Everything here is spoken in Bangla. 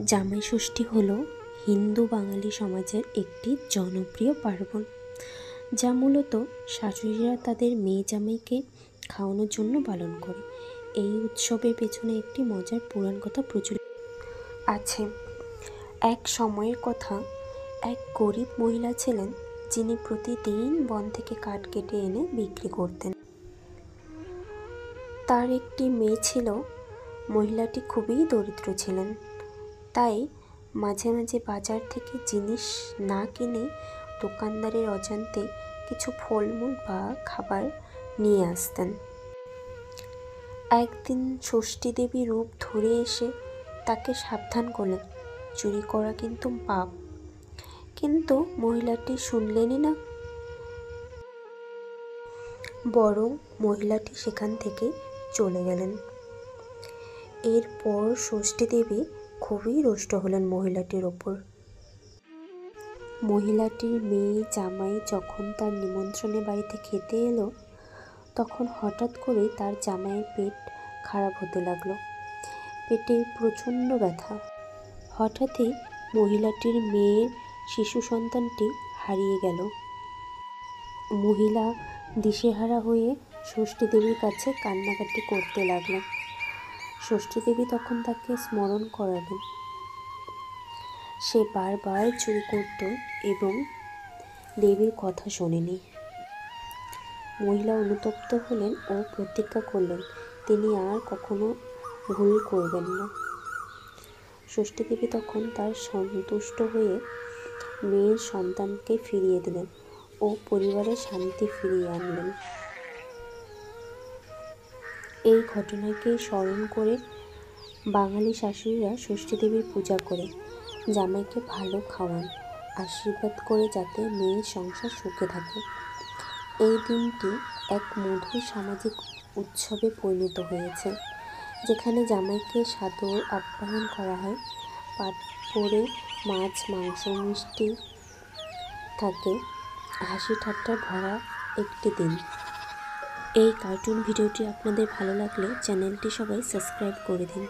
জামাই ষষ্ঠী হলো হিন্দু বাঙালি সমাজের একটি জনপ্রিয় পার্বণ, যা মূলত শাশুড়িরা তাদের মেয়ে জামাইকে খাওয়ানোর জন্য পালন করে। এই উৎসবের পেছনে একটি মজার পুরাণ কথা প্রচলিত আছে। এক সময়ের কথা, এক গরিব মহিলা ছিলেন যিনি প্রতিদিন বন থেকে কাঠ কেটে এনে বিক্রি করতেন। তার একটি মেয়ে ছিল। মহিলাটি খুবই দরিদ্র ছিলেন, তাই মাঝে মাঝে বাজার থেকে জিনিস না কিনে দোকানদারের অজান্তে কিছু ফলমূল বা খাবার নিয়ে আসতেন। একদিন ষষ্ঠী দেবী রূপ ধরে এসে তাকে সাবধান করলেন, চুরি করা কিন্তু পাপ। কিন্তু মহিলাটি শুনলেনই না, বরং মহিলাটি সেখান থেকে চলে গেলেন। এরপর ষষ্ঠী দেবী খুবই রুষ্ট হলেন মহিলাটির ওপর। মহিলাটির মেয়ে জামাই যখন তার নিমন্ত্রণে বাড়িতে খেতে এলো, তখন হঠাৎ করেই তার জামাইয়ের পেট খারাপ হতে লাগলো। পেটে প্রচণ্ড ব্যথা। হঠাৎই মহিলাটির মেয়ের শিশু সন্তানটি হারিয়ে গেল। মহিলা দিশেহারা হয়ে ষষ্ঠী দেবীর কাছে কান্নাকাটি করতে লাগলো। ষষ্ঠী দেবী তখন তাকে স্মরণ করালেন সে বারবার চুরি করত এবং দেবীর কথা শোনেনি। মহিলা অনুতপ্ত হলেন ও প্রতিজ্ঞা করলেন তিনি আর কখনো ভুল করবেন না। ষষ্ঠী দেবী তখন তার সন্তুষ্ট হয়ে মেয়ের সন্তানকে ফিরিয়ে দিলেন ও পরিবারে শান্তি ফিরিয়ে আনলেন। এই ঘটনাকে স্মরণ করে বাঙালি শাশুড়িরা ষষ্ঠী দেবীর পূজা করে জামাইকে ভালো খাওয়ান, আশীর্বাদ করে যাতে মেয়ের সংসার সুখে থাকে। এই দিনটি এক মধুর সামাজিক উৎসবে পরিণত হয়েছে, যেখানে জামাইকে সাদর আপ্যায়ন করা হয়, পাঁপড়ে মাছ, মাংস, মিষ্টি থাকে, হাসি ঠাট্টায় ভরা একটি দিন। এই কার্টুন ভিডিওটি আপনাদের ভালো লাগলে চ্যানেলটি সবাই সাবস্ক্রাইব করে দিন।